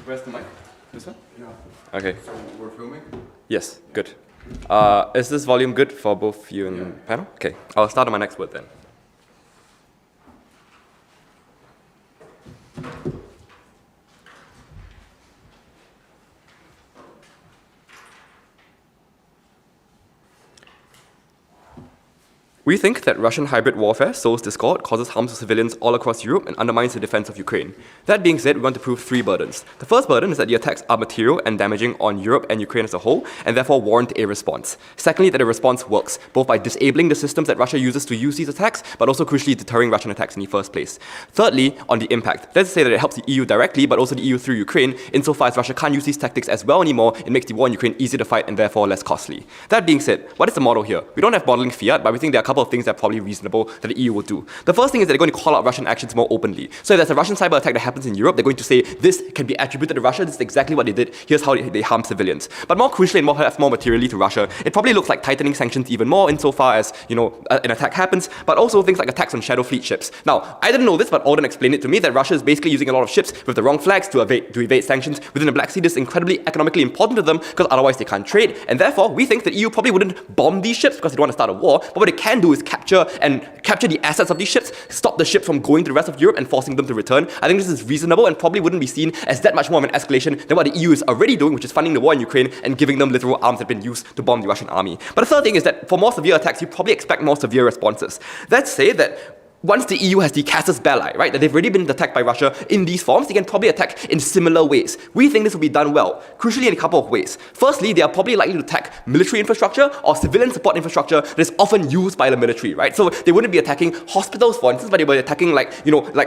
Where's the mic? This one? Yeah. Okay. So we're filming? Yes, good. Is this volume good for both you and the panel? Okay, I'll start on my next word then. We think that Russian hybrid warfare sows discord, causes harm to civilians all across Europe, and undermines the defense of Ukraine. That being said, we want to prove three burdens. The first burden is that the attacks are material and damaging on Europe and Ukraine as a whole, and therefore warrant a response. Secondly, that the response works, both by disabling the systems that Russia uses to use these attacks, but also crucially deterring Russian attacks in the first place. Thirdly, on the impact. Let's say that it helps the EU directly, but also the EU through Ukraine, insofar as Russia can't use these tactics as well anymore, it makes the war in Ukraine easier to fight and therefore less costly. That being said, what is the model here? We don't have modeling fiat, but we think there are a couple of things that are probably reasonable that the EU will do. The first thing is that they're going to call out Russian actions more openly. So if there's a Russian cyber attack that happens in Europe, they're going to say, this can be attributed to Russia, this is exactly what they did, here's how they harm civilians. But more crucially and perhaps more materially to Russia, it probably looks like tightening sanctions even more insofar as, an attack happens, but also things like attacks on shadow fleet ships. Now, I didn't know this, but Alden explained it to me that Russia is basically using a lot of ships with the wrong flags to evade sanctions within the Black Sea. This is incredibly economically important to them because otherwise they can't trade, and therefore we think that EU probably wouldn't bomb these ships because they don't want to start a war, but what they can do is capture the assets of these ships, stop the ships from going to the rest of Europe and forcing them to return. I think this is reasonable and probably wouldn't be seen as that much more of an escalation than what the EU is already doing, which is funding the war in Ukraine and giving them literal arms that have been used to bomb the Russian army. But the third thing is that for more severe attacks, you probably expect more severe responses. Let's say that once the EU has the casus belli, right, that they've already been attacked by Russia in these forms, they can probably attack in similar ways. We think this will be done well, crucially in a couple of ways. Firstly, they are probably likely to attack military infrastructure or civilian support infrastructure that is often used by the military, right? So they wouldn't be attacking hospitals, for instance, but they were attacking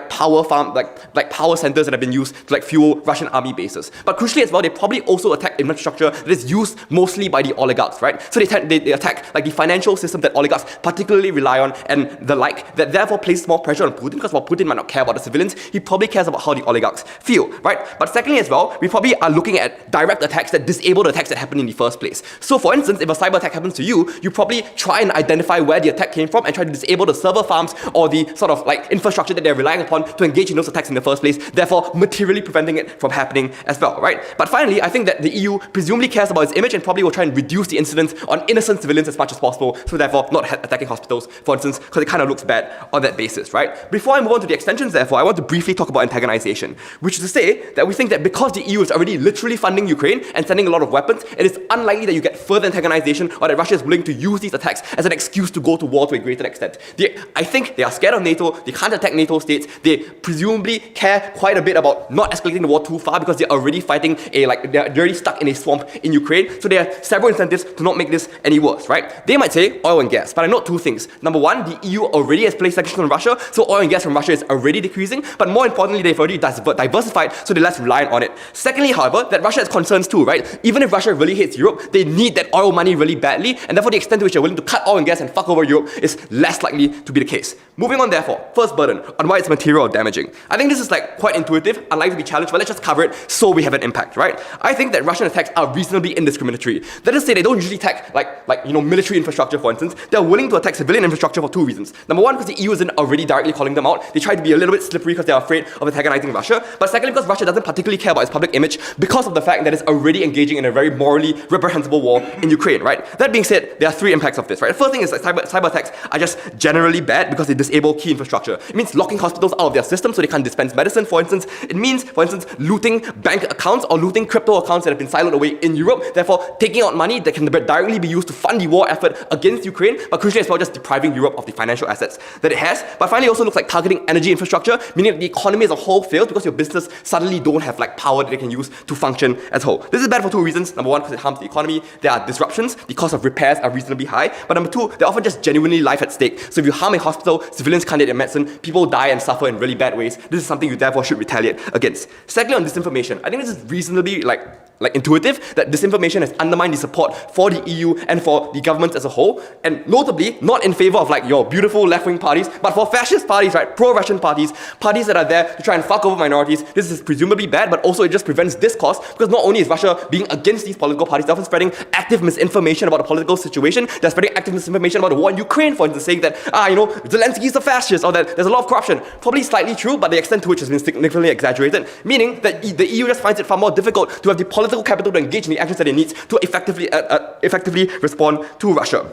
power farm, like power centers that have been used to fuel Russian army bases. But crucially as well, they probably also attack infrastructure that is used mostly by the oligarchs, right? So they attack the financial system that oligarchs particularly rely on and the like, that therefore places more pressure on Putin, because while Putin might not care about the civilians, he probably cares about how the oligarchs feel, right? But secondly as well, we probably are looking at direct attacks that disable the attacks that happen in the first place. So for instance, if a cyber attack happens to you, you probably try and identify where the attack came from and try to disable the server farms or the sort of infrastructure that they're relying upon to engage in those attacks in the first place, therefore materially preventing it from happening as well, right? But finally, I think that the EU presumably cares about its image and probably will try and reduce the incidence on innocent civilians as much as possible, so therefore not attacking hospitals, for instance, because it kind of looks bad on that basis, right? Before I move on to the extensions, therefore, I want to briefly talk about antagonization, which is to say that we think that because the EU is already literally funding Ukraine and sending a lot of weapons, it is unlikely that you get further antagonization or that Russia is willing to use these attacks as an excuse to go to war to a greater extent. I think they are scared of NATO, they can't attack NATO states, they presumably care quite a bit about not escalating the war too far because they're already fighting they're already stuck in a swamp in Ukraine, so there are several incentives to not make this any worse, right? They might say oil and gas, but I note two things. Number one, the EU already has placed sanctions on Russia, so oil and gas from Russia is already decreasing, but more importantly, they've already diversified, so they're less reliant on it. Secondly, however, that Russia has concerns too, right? Even if Russia really hates Europe, they need that oil money really badly, and therefore the extent to which they're willing to cut oil and gas and fuck over Europe is less likely to be the case. Moving on, therefore, first burden, on why it's material or damaging. I think this is quite intuitive, unlikely to be challenged, but let's just cover it so we have an impact, right? I think that Russian attacks are reasonably indiscriminatory. Let us say they don't usually attack military infrastructure, for instance. They're willing to attack civilian infrastructure for two reasons. Number one, because the EU isn't already directly calling them out. They try to be a little bit slippery because they're afraid of antagonizing Russia. But secondly, because Russia doesn't particularly care about its public image because of the fact that it's already engaging in a very morally reprehensible war in Ukraine, right? That being said, there are three impacts of this, right? The first thing is that cyber attacks are just generally bad because they disable key infrastructure. It means locking hospitals out of their system so they can't dispense medicine, for instance. It means, for instance, looting bank accounts or looting crypto accounts that have been siloed away in Europe, therefore taking out money that can directly be used to fund the war effort against Ukraine, but crucially as well just depriving Europe of the financial assets that it has. But finally, it also looks like targeting energy infrastructure, meaning that the economy as a whole fails because your business suddenly don't have power that they can use to function as a whole. This is bad for two reasons. Number one, because it harms the economy. There are disruptions. The cost of repairs are reasonably high. But number two, they're often just genuinely life at stake. So if you harm a hospital, civilians can't get their medicine, people die and suffer in really bad ways. This is something you therefore should retaliate against. Secondly, on disinformation, I think this is reasonably intuitive that disinformation has undermined the support for the EU and for the governments as a whole, and notably not in favor of your beautiful left-wing parties, but for fascist parties, right, pro-Russian parties that are there to try and fuck over minorities. This is presumably bad, but also it just prevents discourse, because not only is Russia being against these political parties, they're often spreading active misinformation about the political situation, they're spreading active misinformation about the war in Ukraine, for instance, saying that, Zelensky's a fascist, or that there's a lot of corruption. Probably slightly true, but the extent to which has been significantly exaggerated, meaning that the EU just finds it far more difficult to have the political capital to engage in the actions that it needs to effectively respond to Russia.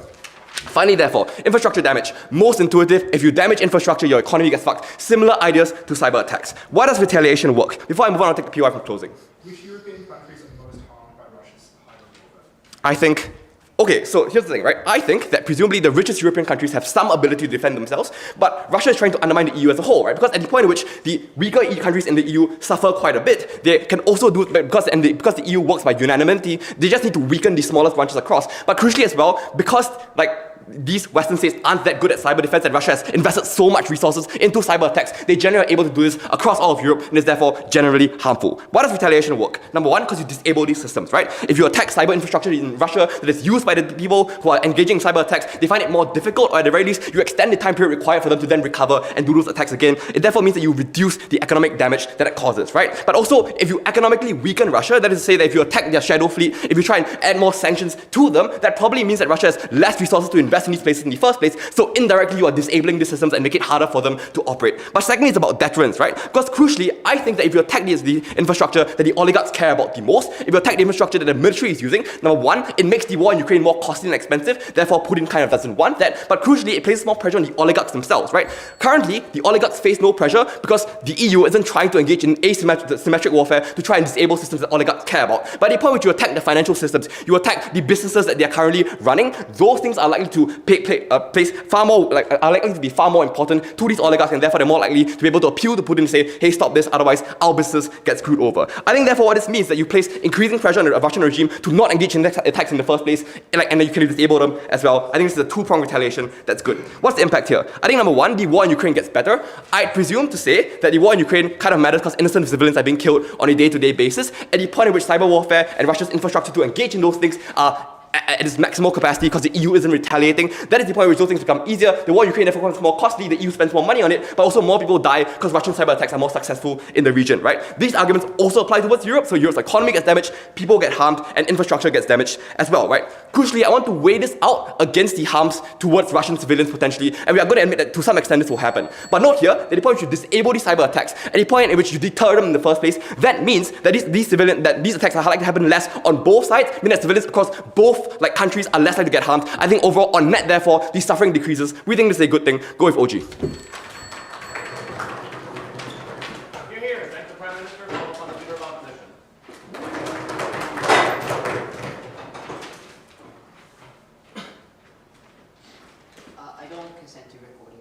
Finally, therefore, infrastructure damage. Most intuitive, if you damage infrastructure, your economy gets fucked. Similar ideas to cyber attacks. Why does retaliation work? Before I move on, I'll take the PY from closing. Which European countries are most harmed by Russia's hybrid warfare? I think, okay, so here's the thing, right? I think that presumably the richest European countries have some ability to defend themselves, but Russia is trying to undermine the EU as a whole, right? Because at the point at which the weaker EU countries in the EU suffer quite a bit, they can also do, because the EU works by unanimity, they just need to weaken the smallest branches across. But crucially as well, because these Western states aren't that good at cyber defense, and Russia has invested so much resources into cyber attacks, they generally are able to do this across all of Europe, and is therefore generally harmful. Why does retaliation work? Number one, because you disable these systems, right? If you attack cyber infrastructure in Russia that is used by the people who are engaging in cyber attacks, they find it more difficult, or at the very least, you extend the time period required for them to then recover and do those attacks again. It therefore means that you reduce the economic damage that it causes, right? But also, if you economically weaken Russia, that is to say that if you attack their shadow fleet, if you try and add more sanctions to them, that probably means that Russia has less resources to invest in these places in the first place, so indirectly you are disabling these systems and make it harder for them to operate. But secondly, it's about deterrence, right? Because crucially, I think that if you attack the infrastructure that the oligarchs care about the most, if you attack the infrastructure that the military is using, number one, it makes the war in Ukraine more costly and expensive, therefore Putin kind of doesn't want that, but crucially, it places more pressure on the oligarchs themselves, right? Currently, the oligarchs face no pressure because the EU isn't trying to engage in asymmetric warfare to try and disable systems that oligarchs care about. But at the point which you attack the financial systems, you attack the businesses that they are currently running, those things are likely to place far more, are likely to be far more important to these oligarchs, and therefore they're more likely to be able to appeal to Putin and say, hey, stop this, otherwise our business gets screwed over. I think therefore what this means is that you place increasing pressure on the Russian regime to not engage in attacks in the first place, and then you can disable them as well. I think this is a two-pronged retaliation that's good. What's the impact here? I think number one, the war in Ukraine gets better. I presume to say that the war in Ukraine kind of matters because innocent civilians are being killed on a day-to-day basis. At the point at which cyber warfare and Russia's infrastructure to engage in those things are at its maximal capacity because the EU isn't retaliating, that is the point where those things become easier. The war in Ukraine therefore becomes more costly, the EU spends more money on it, but also more people die because Russian cyber attacks are more successful in the region, right? These arguments also apply towards Europe, so Europe's economy gets damaged, people get harmed, and infrastructure gets damaged as well, right? Crucially, I want to weigh this out against the harms towards Russian civilians potentially, and we are going to admit that to some extent this will happen. But note here, at the point in which you disable these cyber attacks, at the point in which you deter them in the first place, that means that these attacks are likely to happen less on both sides, meaning that civilians across both countries are less likely to get harmed. I think overall, on net, therefore, the suffering decreases. We think this is a good thing. Go with OG. Here, thank the Prime Minister for on the Leader of Opposition. I don't consent to recording.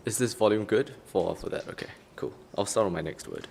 Is this volume good for that? Okay, cool. I'll start on my next word.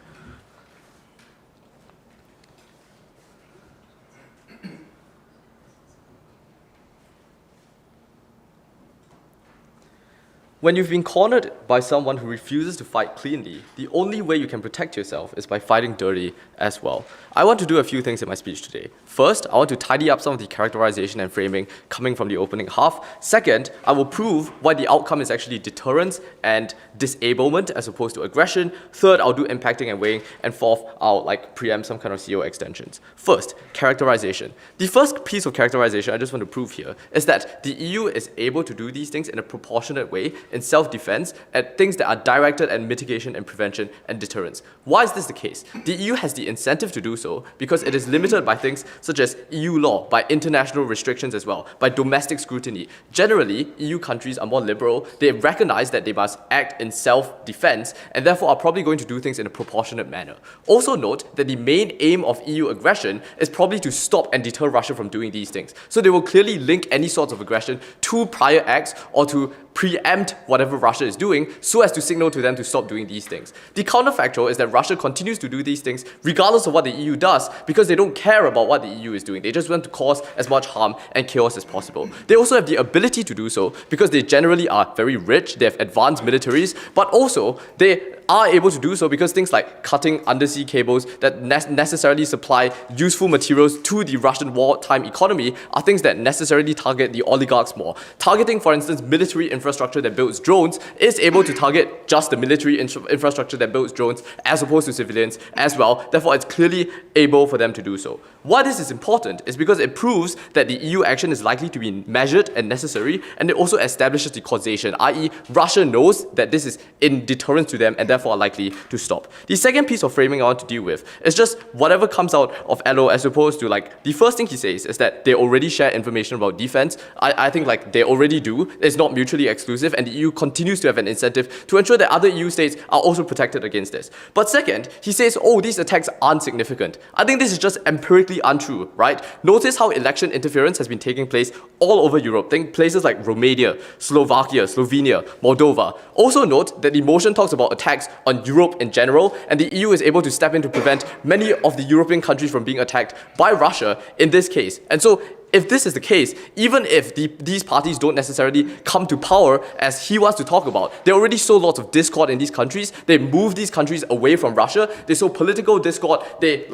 When you've been cornered by someone who refuses to fight cleanly, the only way you can protect yourself is by fighting dirty as well. I want to do a few things in my speech today. First, I want to tidy up some of the characterization and framing coming from the opening half. Second, I will prove why the outcome is actually deterrence and disablement as opposed to aggression. Third, I'll do impacting and weighing. And fourth, I'll preempt some kind of CO extensions. First, characterization. The first piece of characterization I just want to prove here is that the EU is able to do these things in a proportionate way in self-defense at things that are directed at mitigation and prevention and deterrence. Why is this the case? The EU has the incentive to do so because it is limited by things such as EU law, by international restrictions as well, by domestic scrutiny. Generally, EU countries are more liberal. They recognize that they must act in self-defense and therefore are probably going to do things in a proportionate manner. Also note that the main aim of EU aggression is probably to stop and deter Russia from doing these things. So they will clearly link any sorts of aggression to prior acts or to preempt whatever Russia is doing so as to signal to them to stop doing these things. The counterfactual is that Russia continues to do these things regardless of what the EU does because they don't care about what the EU is doing. They just want to cause as much harm and chaos as possible. They also have the ability to do so because they generally are very rich, they have advanced militaries, but also they are able to do so because things like cutting undersea cables that necessarily supply useful materials to the Russian wartime economy are things that necessarily target the oligarchs more. Targeting, for instance, military infrastructure that builds drones is able to target just the military infrastructure that builds drones as opposed to civilians as well. Therefore, it's clearly able for them to do so. Why this is important is because it proves that the EU action is likely to be measured and necessary, and it also establishes the causation, i.e. Russia knows that this is in deterrence to them and therefore are likely to stop. The second piece of framing I want to deal with is just whatever comes out of Elo as opposed to the first thing he says is that they already share information about defense. I think they already do. It's not mutually exclusive and the EU continues to have an incentive to ensure that other EU states are also protected against this. But second, he says, these attacks aren't significant. I think this is just empirically untrue, right? Notice how election interference has been taking place all over Europe. Think places like Romania, Slovakia, Slovenia, Moldova. Also note that the motion talks about attacks on Europe in general, and the EU is able to step in to prevent many of the European countries from being attacked by Russia in this case. And so, if this is the case, even if these parties don't necessarily come to power as he wants to talk about, they already sow lots of discord in these countries. They move these countries away from Russia. They sow political discord. They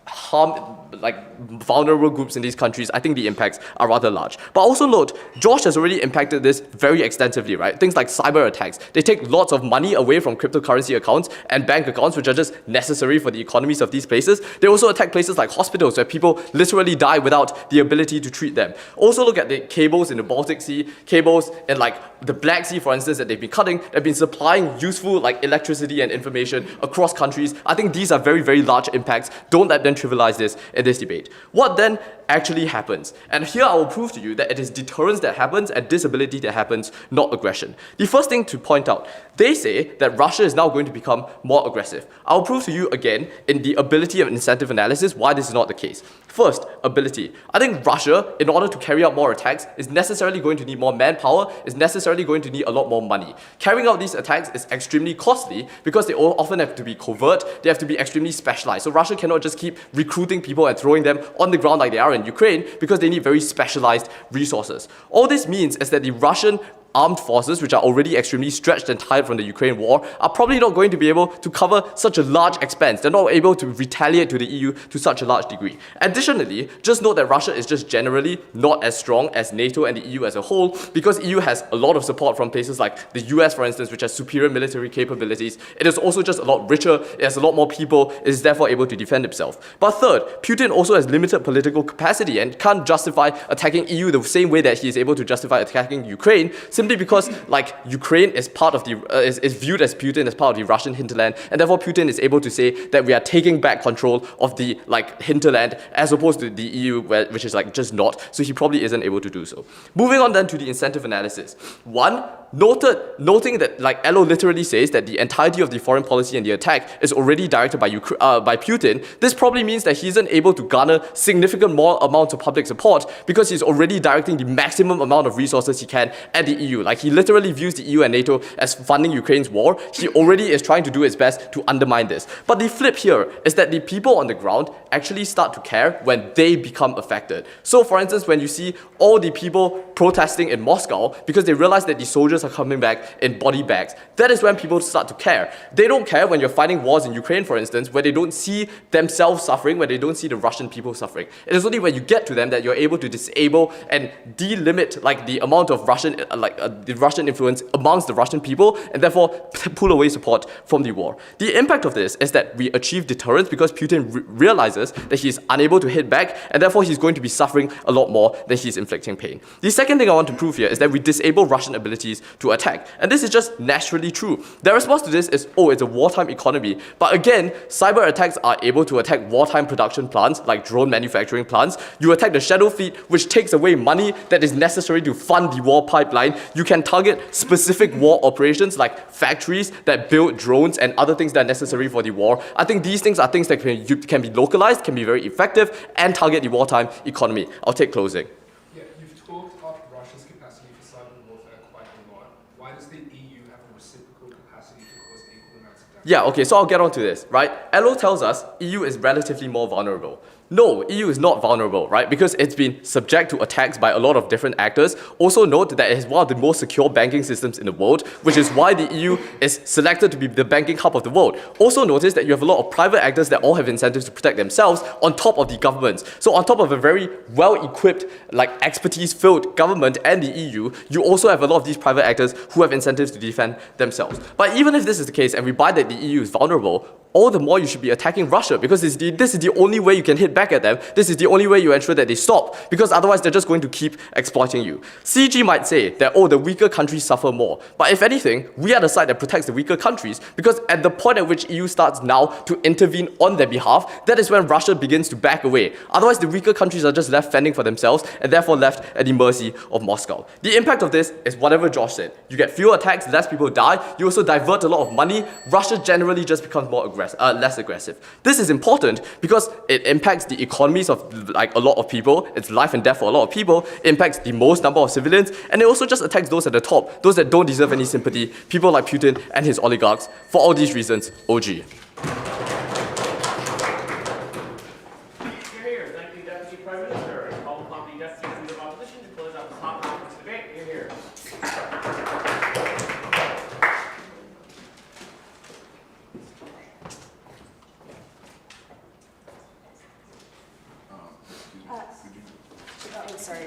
harm vulnerable groups in these countries. I think the impacts are rather large. But also note, Josh has already impacted this very extensively, right? Things like cyber attacks. They take lots of money away from cryptocurrency accounts and bank accounts, which are just necessary for the economies of these places. They also attack places like hospitals where people literally die without the ability to treat them. Also look at the cables in the Baltic Sea, cables in the Black Sea, for instance, that they've been cutting. They've been supplying useful electricity and information across countries. I think these are very, very large impacts. Don't let them trivialize this in this debate. What then actually happens? And here I will prove to you that it is deterrence that happens and disability that happens, not aggression. The first thing to point out, they say that Russia is now going to become more aggressive. I'll prove to you again in the ability and incentive analysis why this is not the case. First, ability. I think Russia, in order to carry out more attacks, is necessarily going to need more manpower, is necessarily going to need a lot more money. Carrying out these attacks is extremely costly because they all often have to be covert, they have to be extremely specialized. So Russia cannot just keep recruiting people and throwing them on the ground like they are in Ukraine because they need very specialized resources. All this means is that the Russian armed forces, which are already extremely stretched and tired from the Ukraine war, are probably not going to be able to cover such a large expense. They're not able to retaliate to the EU to such a large degree. Additionally, just note that Russia is just generally not as strong as NATO and the EU as a whole because EU has a lot of support from places like the US, for instance, which has superior military capabilities. It is also just a lot richer, it has a lot more people, it is therefore able to defend itself. But third, Putin also has limited political capacity and can't justify attacking EU the same way that he is able to justify attacking Ukraine, simply because Ukraine is part of the is viewed as Putin as part of the Russian hinterland, and therefore Putin is able to say that we are taking back control of the hinterland as opposed to the EU, which is just not. So he probably isn't able to do so. Moving on then to the incentive analysis. One, noting that like Elo literally says that the entirety of the foreign policy and the attack is already directed by Putin, this probably means that he isn't able to garner significant more amounts of public support because he's already directing the maximum amount of resources he can at the EU. Like he literally views the EU and NATO as funding Ukraine's war. He already is trying to do his best to undermine this. But the flip here is that the people on the ground actually start to care when they become affected. So for instance, when you see all the people protesting in Moscow because they realize that the soldiers are coming back in body bags, that is when people start to care. They don't care when you're fighting wars in Ukraine, for instance, where they don't see themselves suffering, where they don't see the Russian people suffering. It is only when you get to them that you're able to disable and delimit like the amount of the Russian influence amongst the Russian people, and therefore pull away support from the war. The impact of this is that we achieve deterrence because Putin realizes that he is unable to hit back, and therefore he's going to be suffering a lot more than he's inflicting pain. The second thing I want to prove here is that we disable Russian abilities to attack, and this is just naturally true. Their response to this is, oh, it's a wartime economy. But again, cyber attacks are able to attack wartime production plants like drone manufacturing plants. You attack the shadow fleet, which takes away money that is necessary to fund the war pipeline. You can target specific war operations like factories that build drones and other things that are necessary for the war. I think these things are things that can be localized, can be very effective, and target the wartime economy. I'll take closing. Yeah, you've talked up Russia's capacity for cyber warfare quite a lot. Why does the EU have a reciprocal capacity to cause equal amounts of damage? Yeah, okay, so I'll get on to this, right? Elo tells us EU is relatively more vulnerable. No, EU is not vulnerable, right? Because it's been subject to attacks by a lot of different actors. Also note that it is one of the most secure banking systems in the world, which is why the EU is selected to be the banking hub of the world. Also notice that you have a lot of private actors that all have incentives to protect themselves on top of the governments. So on top of a very well-equipped, like expertise-filled government and the EU, you also have a lot of these private actors who have incentives to defend themselves. But even if this is the case and we buy that the EU is vulnerable, all the more you should be attacking Russia because this is the only way you can hit back at them. This is the only way you ensure that they stop, because otherwise they're just going to keep exploiting you. CG might say that, oh, the weaker countries suffer more. But if anything, we are the side that protects the weaker countries, because at the point at which EU starts now to intervene on their behalf, that is when Russia begins to back away. Otherwise, the weaker countries are just left fending for themselves and therefore left at the mercy of Moscow. The impact of this is whatever Josh said. You get fewer attacks, less people die. You also divert a lot of money. Russia generally just becomes less aggressive. This is important because it impacts the economies of like a lot of people. It's life and death for a lot of people. It impacts the most number of civilians, and it also just attacks those at the top, those that don't deserve any sympathy, people like Putin and his oligarchs. For all these reasons, OG. Here, thank you, Deputy Prime Minister. I call upon the Deputy Leader of Opposition to close out the top half of this debate. Here. Sorry, sorry.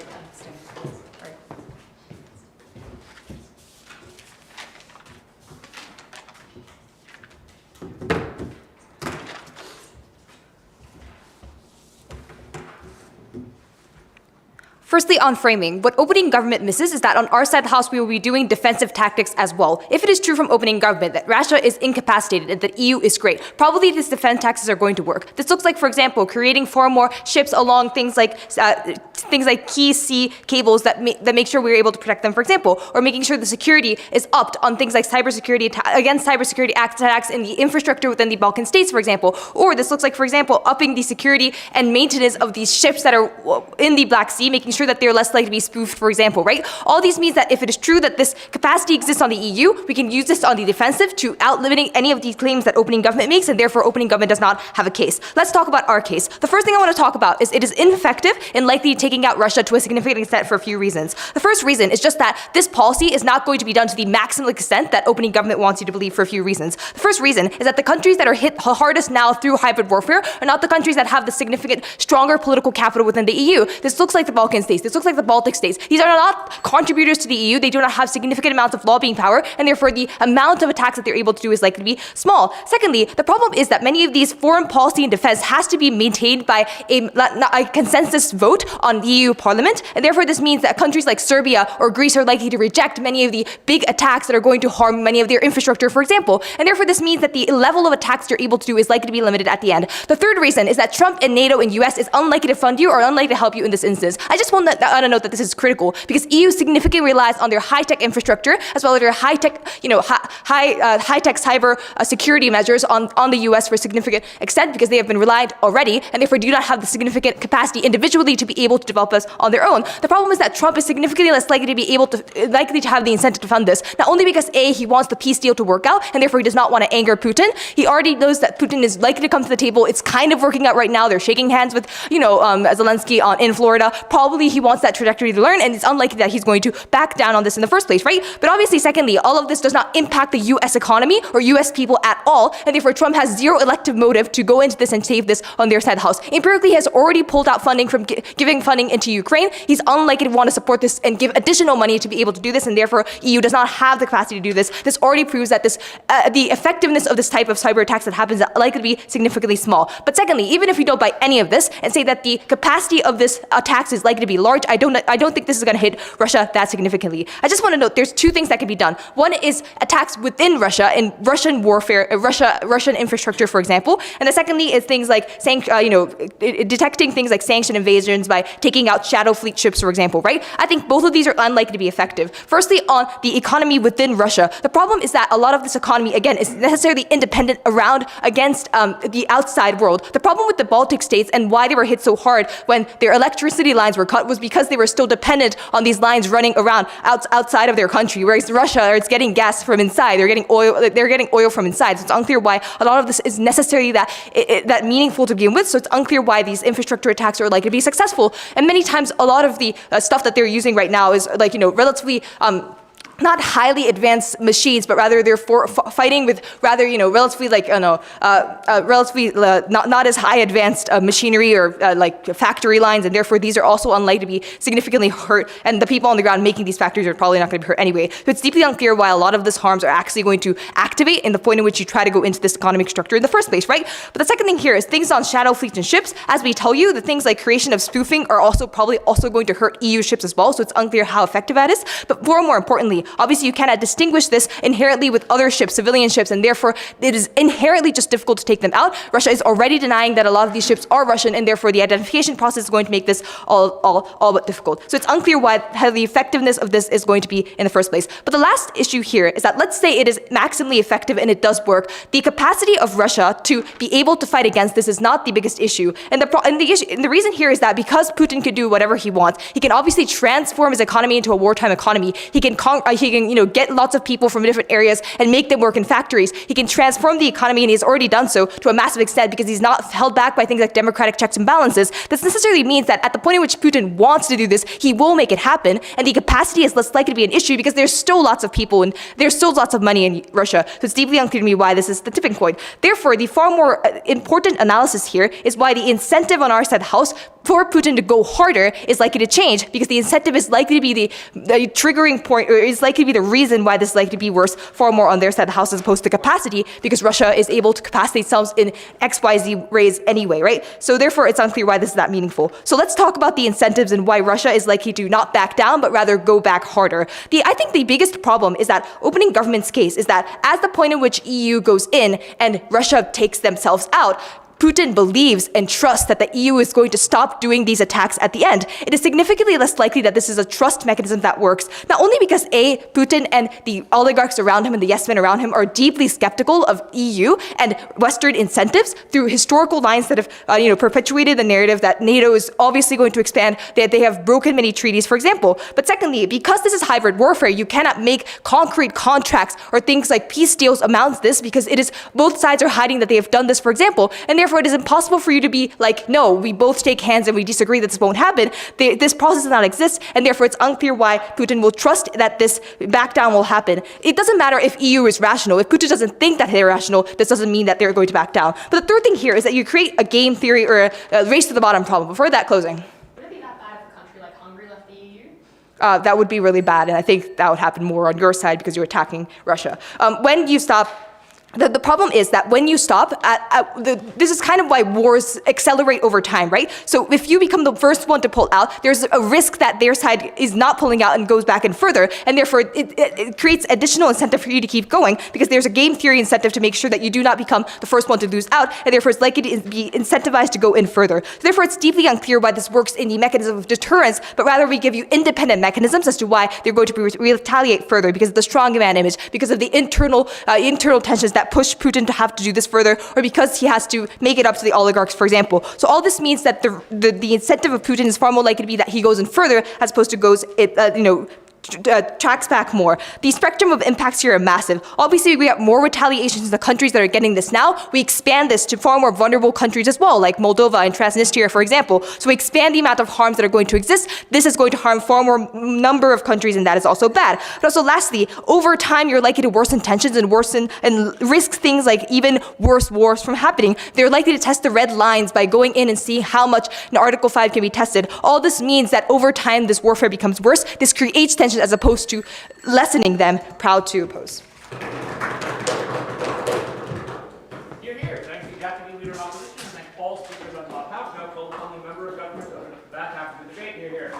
Firstly, on framing, what opening government misses is that on our side of the House, we will be doing defensive tactics as well. If it is true from opening government that Russia is incapacitated and that EU is great, probably these defense tactics are going to work. This looks like, for example, creating 4 more ships along things like key sea cables that make sure we're able to protect them, for example, or making sure the security is upped on things like cybersecurity against cybersecurity attacks in the infrastructure within the Balkan states, for example. Or this looks like, for example, upping the security and maintenance of these ships that are in the Black Sea, making sure that they're less likely to be spoofed, for example, right? All these means that if it is true that this capacity exists on the EU, we can use this on the defensive to outlimiting any of these claims that opening government makes, and therefore opening government does not have a case. Let's talk about our case. The first thing I want to talk about is it is ineffective in likely taking out Russia to a significant extent for a few reasons. The first reason is just that this policy is not going to be done to the maximum extent that opening government wants you to believe for a few reasons. The first reason is that the countries that are hit hardest now through hybrid warfare are not the countries that have the significant, stronger political capital within the EU. This looks like the Balkan states. This looks like the Baltic states. These are not contributors to the EU. They do not have significant amounts of lobbying power, and therefore the amount of attacks that they're able to do is likely to be small. Secondly, the problem is that many of these foreign policy and defense has to be maintained by a consensus vote on the EU Parliament, and therefore this means that countries like Serbia or Greece are likely to reject many of the big attacks that are going to harm many of their infrastructure, for example, and therefore this means that the level of attacks you're able to do is likely to be limited at the end. The third reason is that Trump and NATO and US is unlikely to fund you or unlikely to help you in this instance. I just want want to note that this is critical because EU significantly relies on their high-tech infrastructure as well as their high-tech, high-tech cyber security measures on the US for a significant extent because they have been reliant already and therefore do not have the significant capacity individually to be able to develop this on their own. The problem is that Trump is significantly less likely to be likely to have the incentive to fund this. Not only because A, he wants the peace deal to work out and therefore he does not want to anger Putin. He already knows that Putin is likely to come to the table. It's kind of working out right now. They're shaking hands with, Zelensky in Florida. Probably he wants that trajectory to learn and it's unlikely that he's going to back down on this in the first place, right? But obviously, secondly, all of this does not impact the US economy or US people at all and therefore Trump has zero elective motive to go into this and save this on their side of the house. Empirically, he has already pulled out funding from giving funding into Ukraine. He's unlikely to want to support this and give additional money to be able to do this and therefore EU does not have the capacity to do this. This already proves that the effectiveness of this type of cyber attacks that happens is likely to be significantly small. But secondly, even if we don't buy any of this and say that the capacity of this attacks is likely to be large, I don't think this is going to hit Russia that significantly. I just want to note there's two things that can be done. One is attacks within Russia in Russian warfare, Russian infrastructure, for example, and the secondly is things like detecting things like sanction invasions by taking out shadow fleet ships, for example, right? I think both of these are unlikely to be effective. Firstly, on the economy within Russia, the problem is that a lot of this economy, again, is necessarily independent against the outside world. The problem with the Baltic states and why they were hit so hard when their electricity lines were cut was because they were still dependent on these lines running around outside of their country, whereas Russia is getting gas from inside. They're getting oil from inside. So it's unclear why a lot of this is necessarily that meaningful to begin with. So it's unclear why these infrastructure attacks are likely to be successful. And many times, a lot of the stuff that they're using right now is relatively not highly advanced machines, but rather they're fighting with rather, relatively not as high advanced machinery or factory lines, and therefore these are also unlikely to be significantly hurt, and the people on the ground making these factories are probably not going to be hurt anyway. So it's deeply unclear why a lot of these harms are actually going to activate in the point in which you try to go into this economic structure in the first place, right? But the second thing here is things on shadow fleets and ships. As we tell you, the things like creation of spoofing are probably also going to hurt EU ships as well, so it's unclear how effective that is. But more importantly, obviously you cannot distinguish this inherently with other ships, civilian ships, and therefore it is inherently just difficult to take them out. Russia is already denying that a lot of these ships are Russian, and therefore the identification process is going to make this all but difficult. So it's unclear how the effectiveness of this is going to be in the first place. But the last issue here is that let's say it is maximally effective and it does work. The capacity of Russia to be able to fight against this is not the biggest issue. And the reason here is that because Putin can do whatever he wants, he can obviously transform his economy into a wartime economy. He can get lots of people from different areas and make them work in factories. He can transform the economy, and he's already done so to a massive extent because he's not held back by things like democratic checks and balances. This necessarily means that at the point in which Putin wants to do this, he will make it happen, and the capacity is less likely to be an issue because there's still lots of people and there's still lots of money in Russia. So it's deeply unclear to me why this is the tipping point. Therefore, the far more important analysis here is why the incentive on our side of the house for Putin to go harder is likely to change because the incentive is likely to be the triggering point, or is likely to be the reason why this is likely to be worse far more on their side of the house as opposed to capacity, because Russia is able to capacitate themselves in XYZ ways anyway, right? So therefore, it's unclear why this is that meaningful. So let's talk about the incentives and why Russia is likely to not back down, but rather go back harder. I think the biggest problem is that opening government's case is that as the point in which EU goes in and Russia takes themselves out, Putin believes and trusts that the EU is going to stop doing these attacks at the end. It is significantly less likely that this is a trust mechanism that works, not only because Putin and the oligarchs around him and the yes men around him are deeply skeptical of EU and Western incentives through historical lines that have perpetuated the narrative that NATO is obviously going to expand, that they have broken many treaties, for example. But secondly, because this is hybrid warfare, you cannot make concrete contracts or things like peace deals amount to this because it is both sides are hiding that they have done this, for example, and therefore it is impossible for you to be like, no, we both take hands and we disagree that this won't happen. This process does not exist, and therefore it's unclear why Putin will trust that this back down will happen. It doesn't matter if EU is rational. If Putin doesn't think that they're rational, this doesn't mean that they're going to back down. But the third thing here is that you create a game theory or a race to the bottom problem. Before that, closing. Would it be that bad if a country like Hungary left the EU? That would be really bad, and I think that would happen more on your side because you're attacking Russia. When you stop The problem is that when you stop, this is kind of why wars accelerate over time, right? So if you become the first one to pull out, there's a risk that their side is not pulling out and goes back and further, and therefore it creates additional incentive for you to keep going, because there's a game theory incentive to make sure that you do not become the first one to lose out, and therefore it's likely to be incentivized to go in further. So therefore it's deeply unclear why this works in the mechanism of deterrence, but rather we give you independent mechanisms as to why they're going to retaliate further, because of the strongman image, because of the internal tensions that push Putin to have to do this further, or because he has to make it up to the oligarchs, for example. So all this means that the incentive of Putin is far more likely to be that he goes in further as opposed to goes, tracks back more. The spectrum of impacts here are massive. Obviously, we have more retaliations in the countries that are getting this now. We expand this to far more vulnerable countries as well, like Moldova and Transnistria, for example. So we expand the amount of harms that are going to exist. This is going to harm far more number of countries, and that is also bad. But also, lastly, over time, you're likely to worsen tensions and risk things like even worse wars from happening. They're likely to test the red lines by going in and seeing how much an Article 5 can be tested. All this means that over time, this warfare becomes worse. This creates tensions as opposed to lessening them. Proud to oppose. Here, here. Thank the Deputy Leader of Opposition. Thank all speakers on top half. Now call upon the Member of Government on the back half of the debate. Here, here.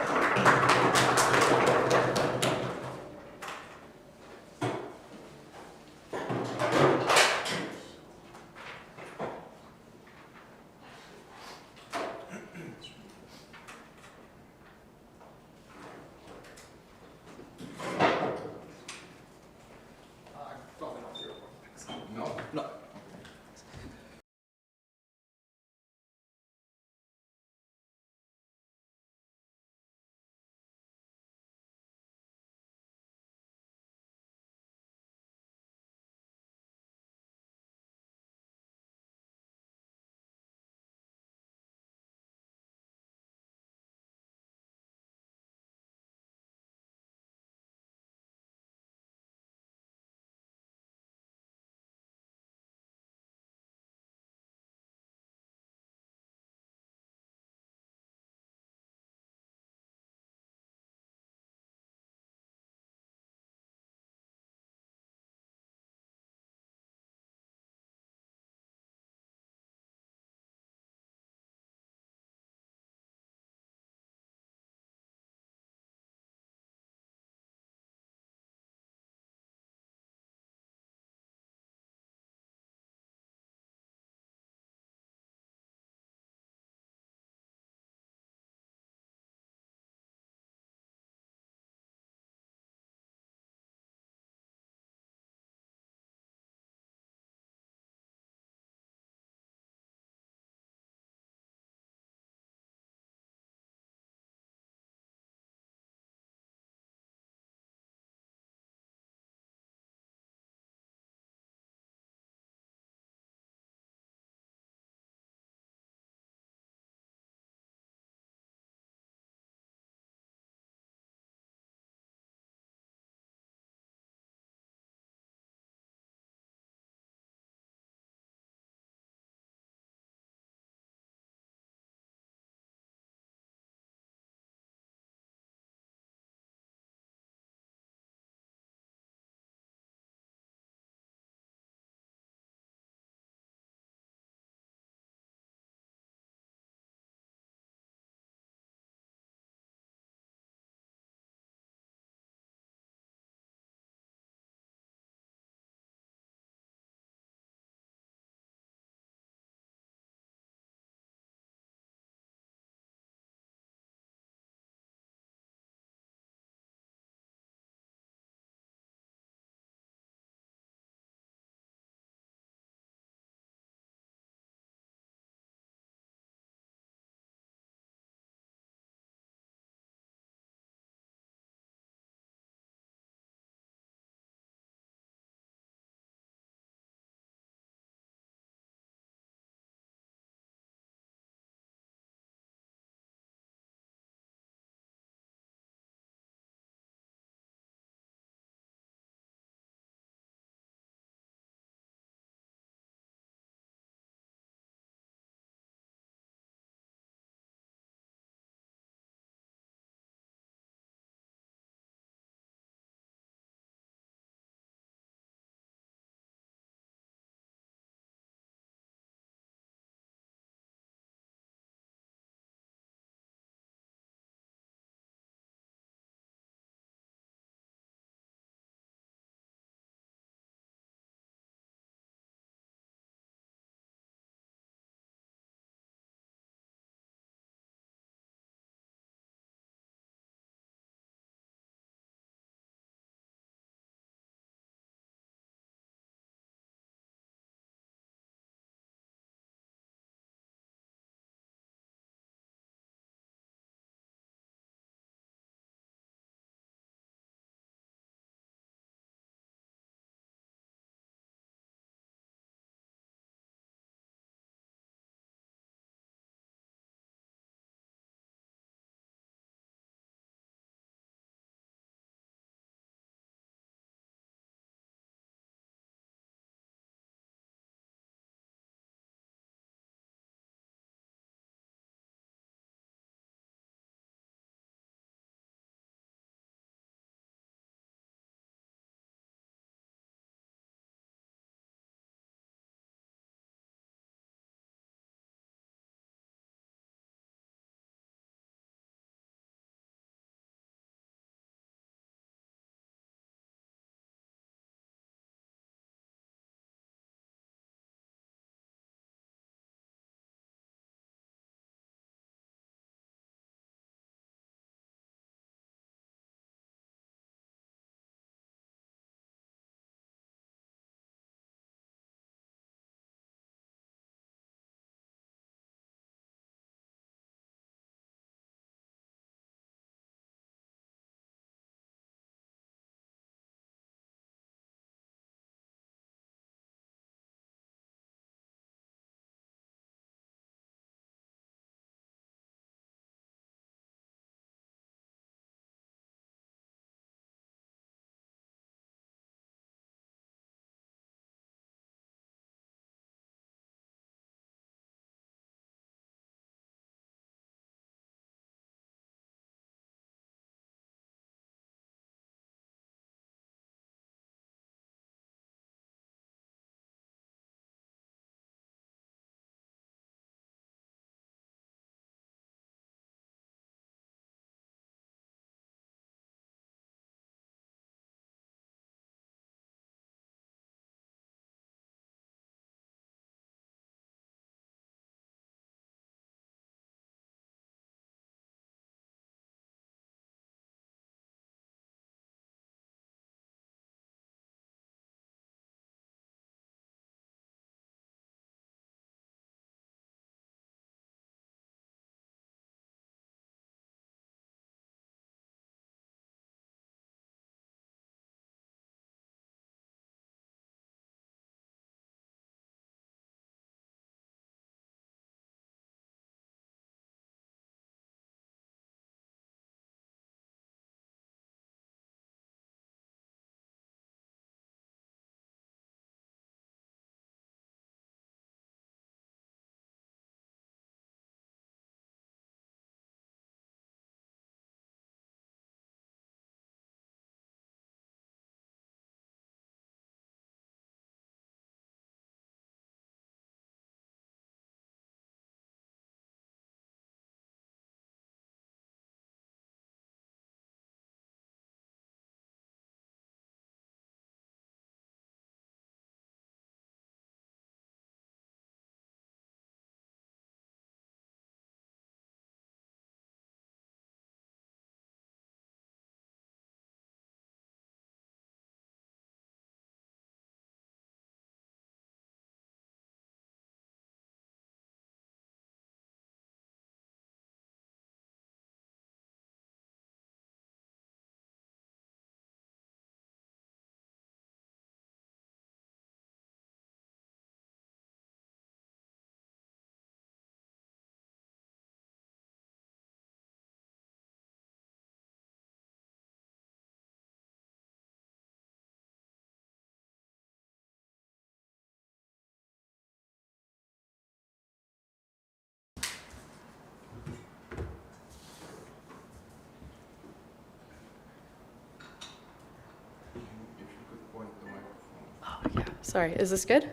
Sorry, is this good?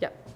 Yep.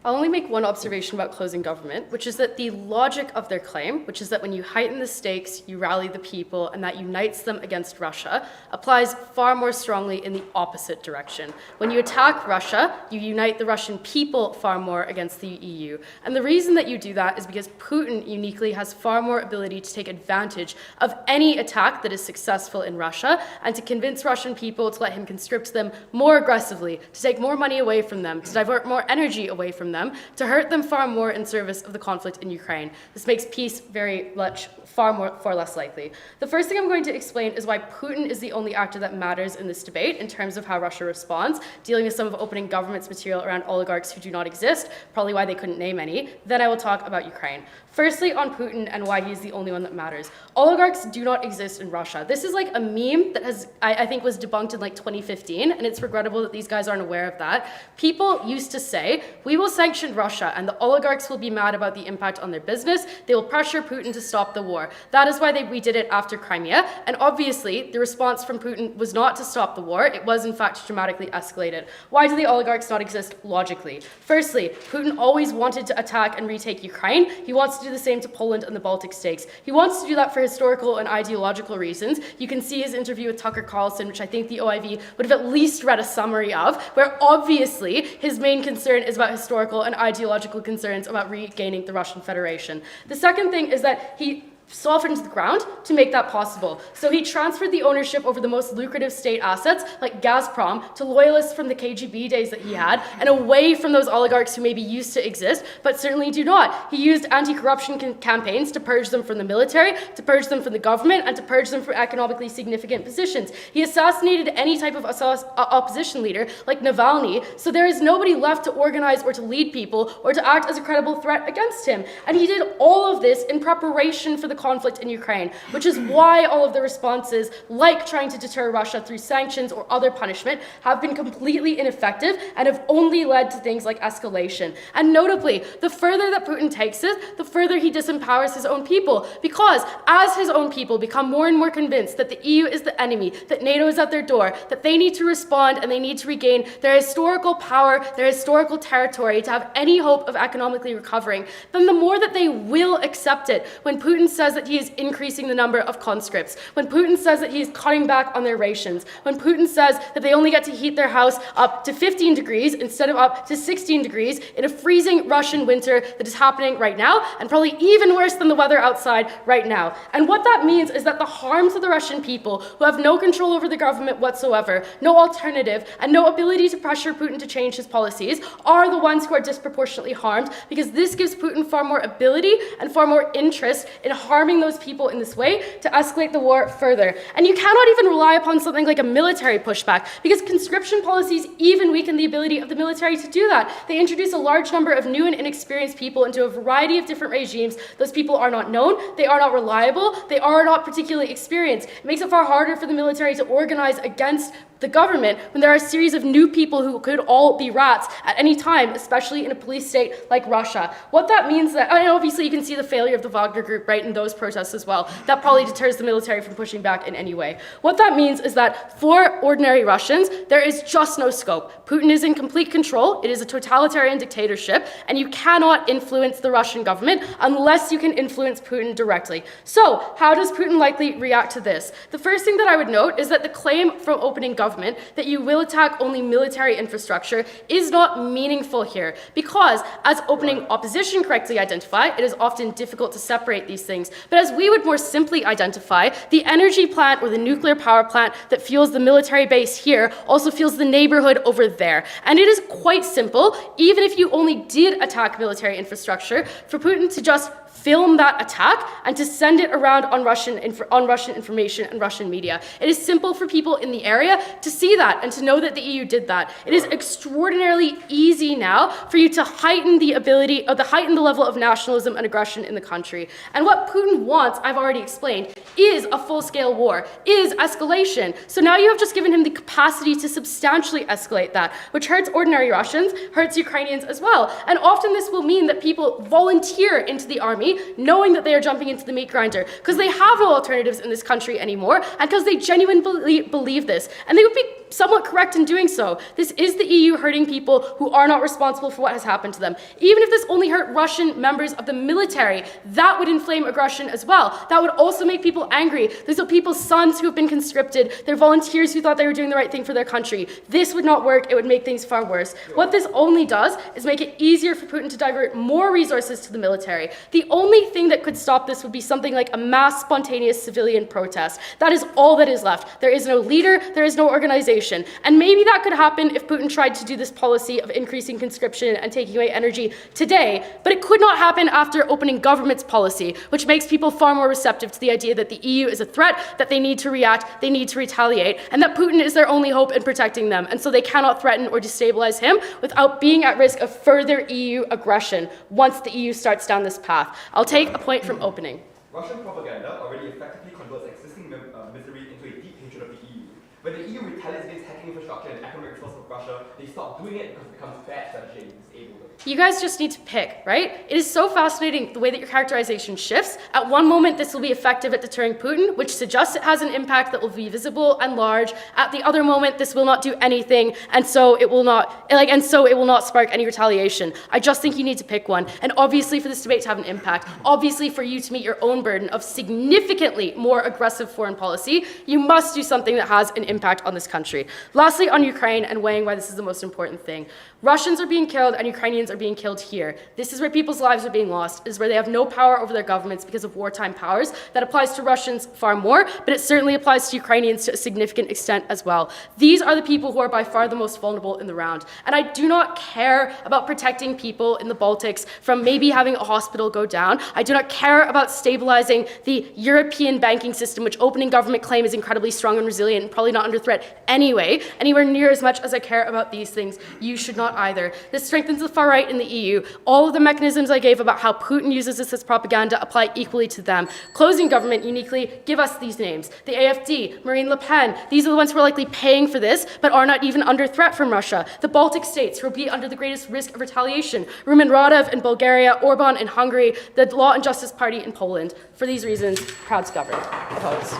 I'll only make one observation about closing government, which is that the logic of their claim, which is that when you heighten the stakes, you rally the people, and that unites them against Russia, applies far more strongly in the opposite direction. When you attack Russia, you unite the Russian people far more against the EU. And the reason that you do that is because Putin uniquely has far more ability to take advantage of any attack that is successful in Russia and to convince Russian people to let him conscript them more aggressively, to take more money away from them, to divert more energy away from them, to hurt them far more in service of the conflict in Ukraine. This makes peace far less likely. The first thing I'm going to explain is why Putin is the only actor that matters in this debate in terms of how Russia responds, dealing with some of opening government's material around oligarchs who do not exist, probably why they couldn't name any. Then I will talk about Ukraine. Firstly, on Putin and why he's the only one that matters. Oligarchs do not exist in Russia. This is like a meme that I think was debunked in like 2015, and it's regrettable that these guys aren't aware of that. People used to say, we will sanction Russia, and the oligarchs will be mad about the impact on their business. They will pressure Putin to stop the war. That is why we did it after Crimea, and obviously the response from Putin was not to stop the war. It was in fact dramatically escalated. Why do the oligarchs not exist logically? Firstly, Putin always wanted to attack and retake Ukraine. He wants to do the same to Poland and the Baltic states. He wants to do that for historical and ideological reasons. You can see his interview with Tucker Carlson, which I think the OIV would have at least read a summary of, where obviously his main concern is about historical and ideological concerns about regaining the Russian Federation. The second thing is that he softened the ground to make that possible. So he transferred the ownership over the most lucrative state assets, like Gazprom, to loyalists from the KGB days that he had, and away from those oligarchs who maybe used to exist, but certainly do not. He used anti-corruption campaigns to purge them from the military, to purge them from the government, and to purge them from economically significant positions. He assassinated any type of opposition leader, like Navalny, so there is nobody left to organize or to lead people or to act as a credible threat against him. And he did all of this in preparation for the conflict in Ukraine, which is why all of the responses, like trying to deter Russia through sanctions or other punishment, have been completely ineffective and have only led to things like escalation. And notably, the further that Putin takes it, the further he disempowers his own people, because as his own people become more and more convinced that the EU is the enemy, that NATO is at their door, that they need to respond and they need to regain their historical power, their historical territory to have any hope of economically recovering, then the more that they will accept it. When Putin says that he is increasing the number of conscripts, when Putin says that he is cutting back on their rations, when Putin says that they only get to heat their house up to 15 degrees instead of up to 16 degrees in a freezing Russian winter that is happening right now, and probably even worse than the weather outside right now. And what that means is that the harm to the Russian people, who have no control over the government whatsoever, no alternative, and no ability to pressure Putin to change his policies, are the ones who are disproportionately harmed, because this gives Putin far more ability and far more interest in harming those people in this way to escalate the war further. And you cannot even rely upon something like a military pushback, because conscription policies even weaken the ability of the military to do that. They introduce a large number of new and inexperienced people into a variety of different regimes. Those people are not known, they are not reliable, they are not particularly experienced. It makes it far harder for the military to organize against the government when there are a series of new people who could all be rats at any time, especially in a police state like Russia. What that means that, and obviously you can see the failure of the Wagner group right in those protests as well. That probably deters the military from pushing back in any way. What that means is that for ordinary Russians, there is just no scope. Putin is in complete control. It is a totalitarian dictatorship, and you cannot influence the Russian government unless you can influence Putin directly. So how does Putin likely react to this? The first thing that I would note is that the claim from opening government that you will attack only military infrastructure is not meaningful here, because as opening opposition correctly identify, it is often difficult to separate these things. But as we would more simply identify, the energy plant or the nuclear power plant that fuels the military base here also fuels the neighborhood over there. And it is quite simple, even if you only did attack military infrastructure, for Putin to just film that attack and to send it around on Russian information and Russian media. It is simple for people in the area to see that and to know that the EU did that. It is extraordinarily easy now for you to heighten the level of nationalism and aggression in the country. And what Putin wants, I've already explained, is a full-scale war, is escalation. So now you have just given him the capacity to substantially escalate that, which hurts ordinary Russians, hurts Ukrainians as well. And often this will mean that people volunteer into the army knowing that they are jumping into the meat grinder because they have no alternatives in this country anymore and because they genuinely believe this. And they would be somewhat correct in doing so. This is the EU hurting people who are not responsible for what has happened to them. Even if this only hurt Russian members of the military, that would inflame aggression as well. That would also make people angry. These are people's sons who have been conscripted. They're volunteers who thought they were doing the right thing for their country. This would not work. It would make things far worse. What this only does is make it easier for Putin to divert more resources to the military. The only thing that could stop this would be something like a mass spontaneous civilian protest. That is all that is left. There is no leader. There is no organization. And maybe that could happen if Putin tried to do this policy of increasing conscription and taking away energy today, but it could not happen after opening government's policy, which makes people far more receptive to the idea that the EU is a threat, that they need to react, they need to retaliate, and that Putin is their only hope in protecting them, and so they cannot threaten or destabilize him without being at risk of further EU aggression once the EU starts down this path. I'll take a point from opening. Russian propaganda already effectively converts existing misery into a deep hatred of the EU. When the EU retaliates against hacking infrastructure and economic resources of Russia, they stop doing it because it becomes bad strategy and disable them. You guys just need to pick, right? It is so fascinating the way that your characterization shifts. At one moment, this will be effective at deterring Putin, which suggests it has an impact that will be visible and large. At the other moment, this will not do anything, and so it will not spark any retaliation. I just think you need to pick one. And obviously, for this debate to have an impact, obviously for you to meet your own burden of significantly more aggressive foreign policy, you must do something that has an impact on this country. Lastly, on Ukraine and weighing why this is the most important thing. Russians are being killed and Ukrainians are being killed here. This is where people's lives are being lost. This is where they have no power over their governments because of wartime powers. That applies to Russians far more, but it certainly applies to Ukrainians to a significant extent as well. These are the people who are by far the most vulnerable in the round. And I do not care about protecting people in the Baltics from maybe having a hospital go down. I do not care about stabilizing the European banking system, which opening government claim is incredibly strong and resilient and probably not under threat anyway, anywhere near as much as I care about these things. You should not either. This strengthens the far right in the EU. All of the mechanisms I gave about how Putin uses this as propaganda apply equally to them. Closing government uniquely give us these names. The AfD, Marine Le Pen, these are the ones who are likely paying for this, but are not even under threat from Russia. The Baltic states, who will be under the greatest risk of retaliation. Rumen Radev in Bulgaria, Orban in Hungary, the Law and Justice Party in Poland. For these reasons, proud to govern. Opposed.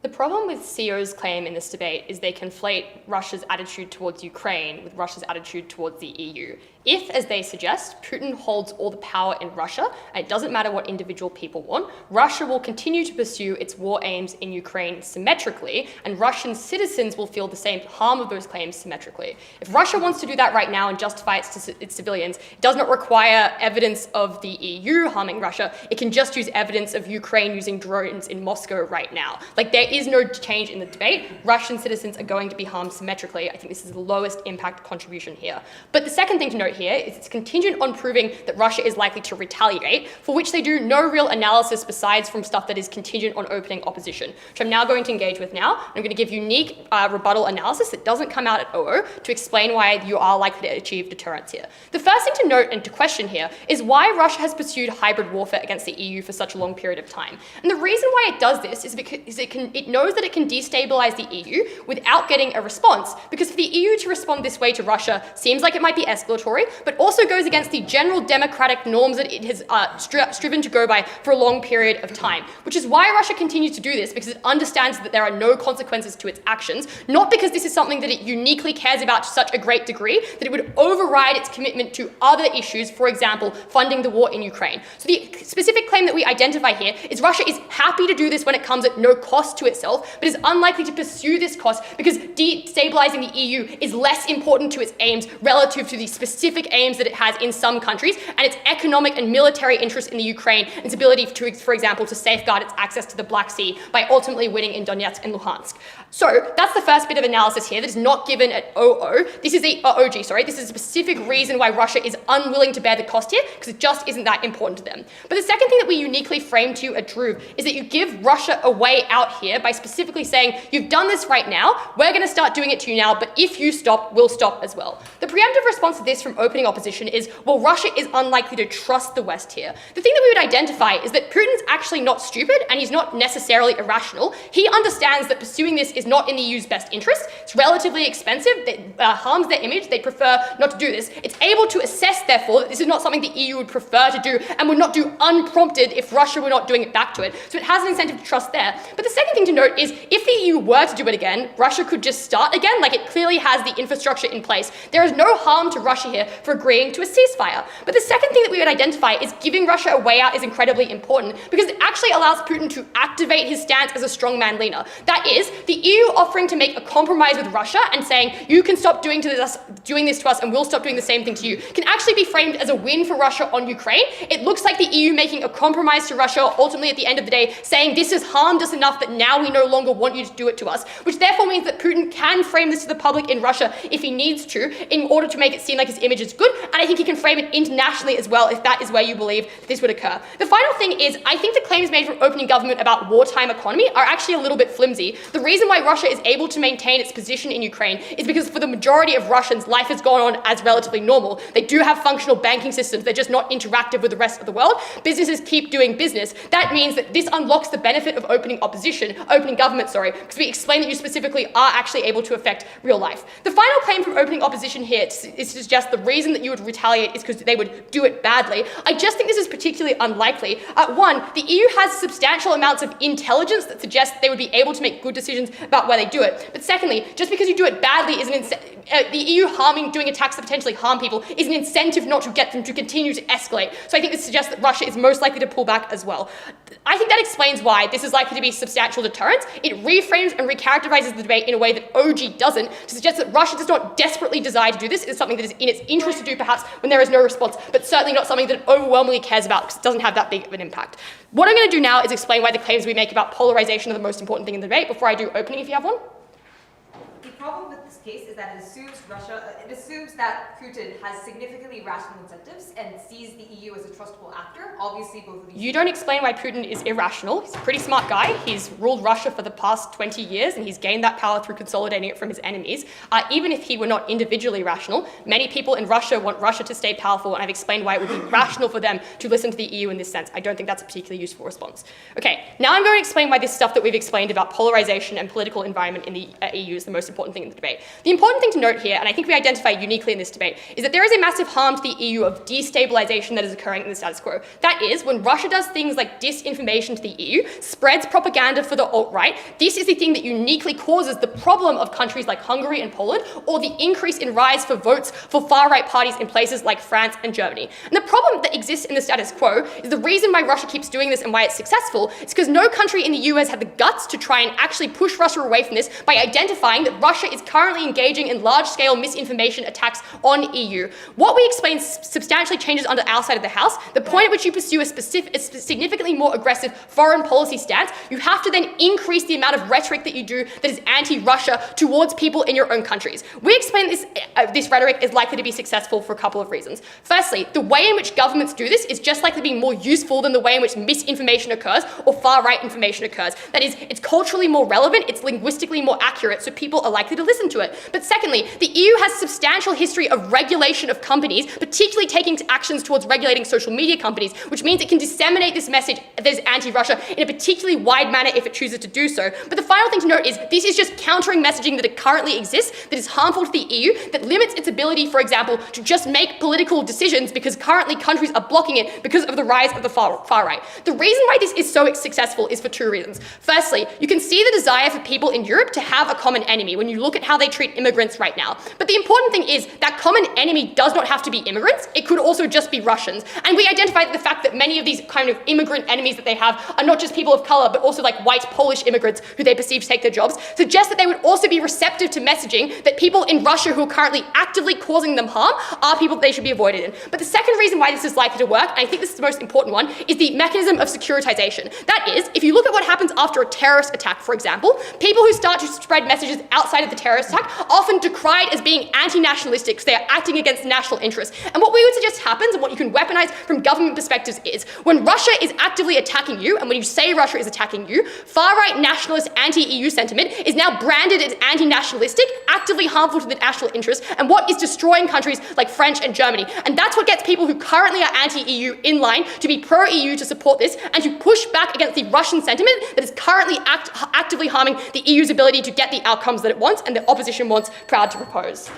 The problem with CEO's claim in this debate is they conflate Russia's attitude towards Ukraine with Russia's attitude towards the EU. If, as they suggest, Putin holds all the power in Russia, and it doesn't matter what individual people want, Russia will continue to pursue its war aims in Ukraine symmetrically, and Russian citizens will feel the same harm of those claims symmetrically. If Russia wants to do that right now and justify its civilians, it does not require evidence of the EU harming Russia. It can just use evidence of Ukraine using drones in Moscow right now. Like, there is no change in the debate. Russian citizens are going to be harmed symmetrically. I think this is the lowest impact contribution here. But the second thing to note here is it's contingent on proving that Russia is likely to retaliate, for which they do no real analysis besides from stuff that is contingent on opening opposition, which I'm now going to engage with now. I'm going to give unique rebuttal analysis that doesn't come out at OO to explain why you are likely to achieve deterrence here. The first thing to note and to question here is why Russia has pursued hybrid warfare against the EU for such a long period of time. And the reason why it does this is because it it knows that it can destabilize the EU without getting a response, because for the EU to respond this way to Russia seems like it might be escalatory, but also goes against the general democratic norms that it has striven to go by for a long period of time, which is why Russia continues to do this, because it understands that there are no consequences to its actions, not because this is something that it uniquely cares about to such a great degree that it would override its commitment to other issues, for example, funding the war in Ukraine. So the specific claim that we identify here is Russia is happy to do this when it comes at no cost to itself, but is unlikely to pursue this cost because destabilizing the EU is less important to its aims relative to the specific aims that it has in some countries and its economic and military interest in the Ukraine and its ability to, for example, to safeguard its access to the Black Sea by ultimately winning in Donetsk and Luhansk. So that's the first bit of analysis here that is not given at OO. This is This is a specific reason why Russia is unwilling to bear the cost here, because it just isn't that important to them. But the second thing that we uniquely frame to you at Druve is that you give Russia a way out here by specifically saying, you've done this right now, we're going to start doing it to you now, but if you stop, we'll stop as well. The preemptive response to this from opening opposition is, well, Russia is unlikely to trust the West here. The thing that we would identify is that Putin's actually not stupid and he's not necessarily irrational. He understands that pursuing this is not in the EU's best interest. It's relatively expensive. It harms their image. They prefer not to do this. It's able to assess, therefore, that this is not something the EU would prefer to do and would not do unprompted if Russia were not doing it back to it. So it has an incentive to trust there. But the second thing to note is if the EU were to do it again, Russia could just start again, like it clearly has the infrastructure in place. There is no harm to Russia here for agreeing to a ceasefire. But the second thing that we would identify is giving Russia a way out is incredibly important because it actually allows Putin to activate his stance as a strongman leader. That is, the EU offering to make a compromise with Russia and saying, you can stop doing this to us and we'll stop doing the same thing to you, can actually be framed as a win for Russia on Ukraine. It looks like the EU making a compromise to Russia, ultimately at the end of the day, saying this has harmed us enough that now we no longer want you to do it to us, which therefore means that Putin can frame this to the public in Russia if he needs to, in order to make it seem like his image is good, and I think he can frame it internationally as well if that is where you believe this would occur. The final thing is, I think the claims made from opening government about wartime economy are actually a little bit flimsy. The reason why Russia is able to maintain its position in Ukraine is because for the majority of Russians, life has gone on as relatively normal. They do have functional banking systems. They're just not interactive with the rest of the world. Businesses keep doing business. That means that this unlocks the benefit of opening government, because we explain that you specifically are actually able to affect real life. The final claim from opening opposition here is to suggest the reason that you would retaliate is because they would do it badly. I just think this is particularly unlikely. One, the EU has substantial amounts of intelligence that suggests they would be able to make good decisions about where they do it. But secondly, just because you do it badly is the EU doing attacks that potentially harm people is an incentive not to get them to continue to escalate. So I think this suggests that Russia is most likely to pull back as well. I think that explains why this is likely to be substantial deterrence. It reframes and recharacterizes the debate in a way that OG doesn't, to suggest that Russia does not desperately desire to do this. It is something that is in its interest to do perhaps when there is no response, but certainly not something that it overwhelmingly cares about because it doesn't have that big of an impact. What I'm going to do now is explain why the claims we make about polarization are the most important thing in the debate before I do opening if you have one. The problem with this case is that it assumes that Putin has significantly rational incentives and sees the EU as a trustable actor. Obviously, both of these. You don't explain why Putin is irrational. He's a pretty smart guy. He's ruled Russia for the past 20 years, and he's gained that power through consolidating it from his enemies. Even if he were not individually rational, many people in Russia want Russia to stay powerful, and I've explained why it would be rational for them to listen to the EU in this sense. I don't think that's a particularly useful response. Okay, now I'm going to explain why this stuff that we've explained about polarization and political environment in the EU is the most important thing in the debate. The important thing to note here, and I think we identify uniquely in this debate, is that there is a massive harm to the EU of destabilization that is occurring in the status quo. That is, when Russia does things like disinformation to the EU, spreads propaganda for the alt-right, this is the thing that uniquely causes the problem of countries like Hungary and Poland, or the increase in rise for votes for far-right parties in places like France and Germany. And the problem that exists in the status quo is the reason why Russia keeps doing this and why it's successful is because no country in the EU has had the guts to try and actually push Russia away from this by identifying that Russia is currently engaging in large-scale misinformation attacks on EU. What we explain substantially changes under our side of the house. The point at which you pursue a significantly more aggressive foreign policy stance, you have to then increase the amount of rhetoric that you do that is anti-Russia towards people in your own countries. We explain this rhetoric is likely to be successful for a couple of reasons. Firstly, the way in which governments do this is just likely to be more useful than the way in which misinformation occurs or far-right information occurs. That is, it's culturally more relevant, it's linguistically more accurate, so people are likely to listen to it. good. But secondly, the EU has substantial history of regulation of companies, particularly taking actions towards regulating social media companies, which means it can disseminate this message that is anti-Russia in a particularly wide manner if it chooses to do so. But the final thing to note is this is just countering messaging that currently exists that is harmful to the EU, that limits its ability, for example, to just make political decisions because currently countries are blocking it because of the rise of the far right. The reason why this is so successful is for two reasons. Firstly, you can see the desire for people in Europe to have a common enemy when you look at how they treat immigrants right now. But the important thing is that common enemy does not have to be immigrants. It could also just be Russians. And we identified the fact that many of these kind of immigrant enemies that they have are not just people of color, but also like white Polish immigrants who they perceive to take their jobs, suggest that they would also be receptive to messaging that people in Russia who are currently actively causing them harm are people that they should be avoided in. But the second reason why this is likely to work, and I think this is the most important one, is the mechanism of securitization. That is, if you look at what happens after a terrorist attack, for example, people who start to spread messages outside of the terrorist attack often decried as being anti-nationalistic because they are acting against national interests. And what we would suggest happens, and what you can weaponize from government perspectives is, when Russia is actively attacking you, and when you say Russia is attacking you, far-right nationalist anti-EU sentiment is now branded as anti-nationalistic, actively harmful to the national interest, and what is destroying countries like France and Germany. And that's what gets people who currently are anti-EU in line to be pro-EU to support this and to push back against the Russian sentiment that is currently actively harming the EU's ability to get the outcomes that it wants and the opposition wants proud to propose.